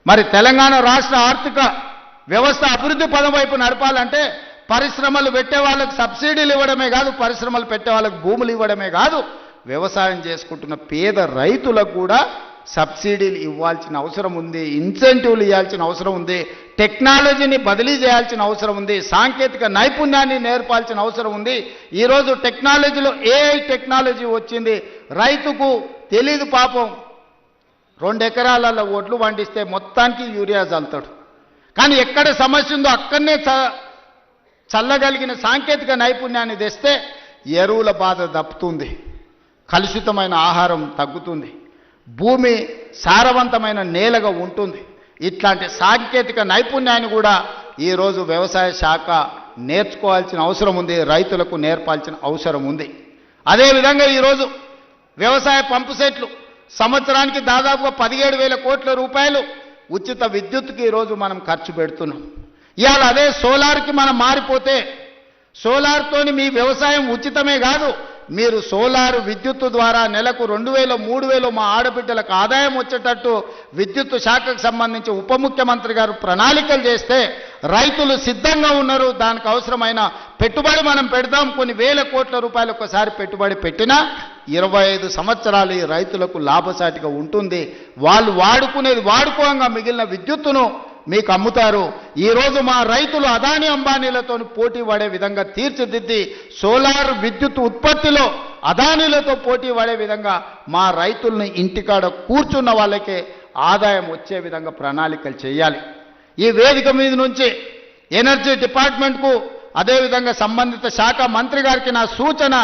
మరి తెలంగాణ రాష్ట్ర ఆర్థిక వ్యవస్థ అభివృద్ధి పదం వైపు నడపాలంటే పరిశ్రమలు పెట్టే వాళ్ళకి సబ్సిడీలు ఇవ్వడమే కాదు, పరిశ్రమలు పెట్టే వాళ్ళకి భూములు ఇవ్వడమే కాదు, వ్యవసాయం చేసుకుంటున్న పేద రైతులకు కూడా సబ్సిడీలు ఇవ్వాల్సిన అవసరం ఉంది, ఇన్సెంటివ్లు ఇవ్వాల్సిన అవసరం ఉంది, టెక్నాలజీని బదిలీ చేయాల్సిన అవసరం ఉంది, సాంకేతిక నైపుణ్యాన్ని నేర్పాల్సిన అవసరం ఉంది. ఈరోజు టెక్నాలజీలో ఏఐ టెక్నాలజీ వచ్చింది. రైతుకు తెలీదు పాపం, 2 ఎకరాలలో ఒడ్లు పండిస్తే మొత్తానికి యూరియా చల్లుతాడు. కానీ ఎక్కడ సమస్య ఉందో అక్కడనే చల్లగలిగిన సాంకేతిక నైపుణ్యాన్ని తెస్తే ఎరువుల బాధ దప్పుతుంది, కలుషితమైన ఆహారం తగ్గుతుంది, భూమి సారవంతమైన నేలగా ఉంటుంది. ఇట్లాంటి సాంకేతిక నైపుణ్యాన్ని కూడా ఈరోజు వ్యవసాయ శాఖ నేర్చుకోవాల్సిన అవసరం ఉంది, రైతులకు నేర్పాల్సిన అవసరం ఉంది. అదేవిధంగా ఈరోజు వ్యవసాయ పంపు సెట్లు సంవత్సరానికి దాదాపుగా 17,000 కోట్ల రూపాయలు ఉచిత విద్యుత్తుకి ఈరోజు మనం ఖర్చు పెడుతున్నాం. ఇవాళ అదే సోలార్కి మనం మారిపోతే సోలార్తోని మీ వ్యవసాయం ఉచితమే కాదు, మీరు సోలార్ విద్యుత్తు ద్వారా నెలకు 2,000 3,000 మా ఆడబిడ్డలకు ఆదాయం వచ్చేటట్టు విద్యుత్తు శాఖకు సంబంధించి ఉప ముఖ్యమంత్రి గారు ప్రణాళికలు చేస్తే రైతులు సిద్ధంగా ఉన్నారు. దానికి అవసరమైన పెట్టుబడి మనం పెడదాం. కొన్ని వేల కోట్ల రూపాయలు ఒకసారి పెట్టుబడి పెట్టినా 25 సంవత్సరాలు ఈ రైతులకు లాభసాటిగా ఉంటుంది. వాళ్ళు వాడుకునేది వాడుకోగా మిగిలిన విద్యుత్తును మీకు అమ్ముతారు. ఈరోజు మా రైతులు అదాని అంబానీలతో పోటీ పడే విధంగా తీర్చిదిద్ది సోలార్ విద్యుత్ ఉత్పత్తిలో అదానీలతో పోటీ పడే విధంగా మా రైతుల్ని ఇంటికాడ కూర్చున్న వాళ్ళకే ఆదాయం వచ్చే విధంగా ప్రణాళికలు చేయాలి. ఈ వేదిక మీద నుంచి ఎనర్జీ డిపార్ట్మెంట్కు అదేవిధంగా సంబంధిత శాఖ మంత్రి గారికి నా సూచన,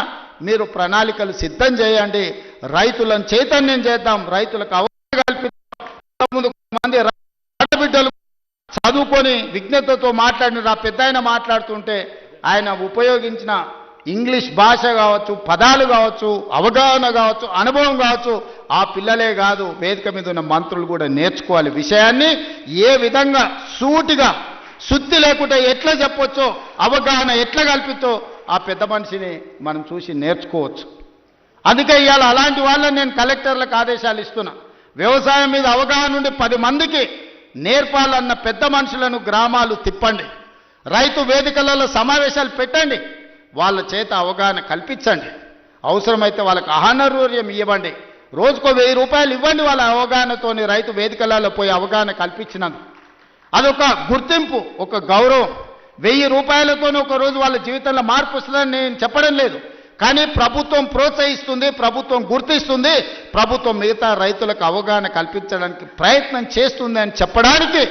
మీరు ప్రణాళికలు సిద్ధం చేయండి, రైతులను చైతన్యం చేద్దాం, రైతులకు అవగాహన కల్పిద్దాం. మంది ఆడబిడ్డలు చదువుకొని విజ్ఞతతో మాట్లాడిన పెద్ద ఆయన మాట్లాడుతుంటే ఆయన ఉపయోగించిన ఇంగ్లీష్ భాష కావచ్చు, పదాలు కావచ్చు, అవగాహన కావచ్చు, అనుభవం కావచ్చు, ఆ పిల్లలే కాదు వేదిక మీద ఉన్న మంత్రులు కూడా నేర్చుకోవాలి. విషయాన్ని ఏ విధంగా సూటిగా శుద్ధి లేకుండా ఎట్లా చెప్పొచ్చో, అవగాహన ఎట్లా కల్పించో ఆ పెద్ద మనిషిని మనం చూసి నేర్చుకోవచ్చు. అందుకే ఇవాళ అలాంటి వాళ్ళని నేను కలెక్టర్లకు ఆదేశాలు ఇస్తున్నా. వ్యవసాయం మీద అవగాహన ఉండి 10 మందికి నేర్పాలన్న పెద్ద మనుషులను గ్రామాలు తిప్పండి, రైతు వేదికలలో సమావేశాలు పెట్టండి, వాళ్ళ చేత అవగాహన కల్పించండి, అవసరమైతే వాళ్ళకి ఆహారూర్యం ఇవ్వండి, రోజుకో 1000 రూపాయలు ఇవ్వండి. వాళ్ళ అవగాహనతోని రైతు వేదికలలో పోయి అవగాహన కల్పించినందుకు అదొక గుర్తింపు, ఒక గౌరవం. 1000 రూపాయలతోనే ఒక రోజు వాళ్ళ జీవితంలో మార్పు వస్తుందని నేను చెప్పడం లేదు, కానీ ప్రభుత్వం ప్రోత్సహిస్తుంది, ప్రభుత్వం గుర్తిస్తుంది, ప్రభుత్వం మిగతా రైతులకు అవగాహన కల్పించడానికి ప్రయత్నం చేస్తుంది అని చెప్పడానికి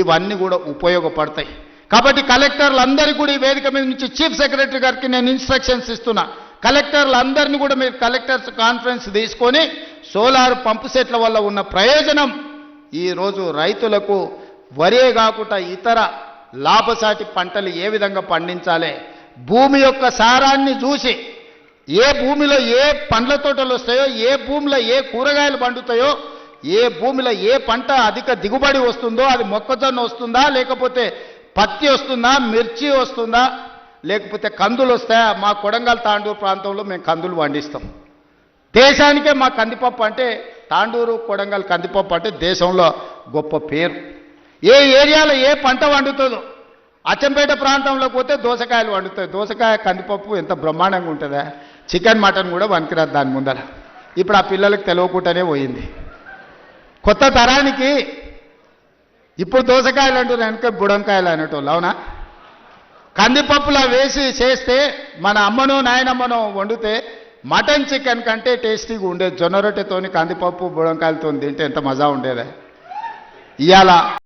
ఇవన్నీ కూడా ఉపయోగపడతాయి. కాబట్టి కలెక్టర్లందరికీ కూడా ఈ వేదిక మీద నుంచి చీఫ్ సెక్రటరీ గారికి నేను ఇన్స్ట్రక్షన్స్ ఇస్తున్నా. కలెక్టర్లందరినీ కూడా మీరు కలెక్టర్స్ కాన్ఫరెన్స్ తీసుకొని సోలార్ పంపు సెట్ల వల్ల ఉన్న ప్రయోజనం ఈరోజు రైతులకు వరే కాకుండా ఇతర లాభసాటి పంటలు ఏ విధంగా పండించాలి, భూమి యొక్క సారాన్ని చూసి ఏ భూమిలో ఏ పండ్ల తోటలు వస్తాయో, ఏ భూమిలో ఏ కూరగాయలు పండుతాయో, ఏ భూమిలో ఏ పంట అధిక దిగుబడి వస్తుందో, అది మొక్కజొన్న వస్తుందా, లేకపోతే పత్తి వస్తుందా, మిర్చి వస్తుందా, లేకపోతే కందులు వస్తాయా. మా కొడంగల్ తాండూరు ప్రాంతంలో మేము కందులు పండిస్తాం. దేశానికే మా కందిపప్పు అంటే, తాండూరు కొడంగల్ కందిపప్పు అంటే దేశంలో గొప్ప పేరు. ఏ ఏరియాలో ఏ పంట వండుతుందో, అచ్చంపేట ప్రాంతంలోకి పోతే దోసకాయలు వండుతాయి. దోసకాయ కందిపప్పు ఎంత బ్రహ్మాండంగా ఉంటుందా, చికెన్ మటన్ కూడా వనికిరాదు దాని ముందర. ఇప్పుడు ఆ పిల్లలకు తెలియకుండానే పోయింది. కొత్త తరానికి ఇప్పుడు దోసకాయలు అంటున్నారు, వెనక బుడంకాయలు అనేటోళ్ళు. అవునా? కందిపప్పులా వేసి చేస్తే మన అమ్మనో నాయనమ్మనో వండితే మటన్ చికెన్ కంటే టేస్టీగా ఉండేది. జొన్న రొట్టెతోని కందిపప్పు బుడంకాయలతో తింటే ఎంత మజా ఉండేదా. ఇవాళ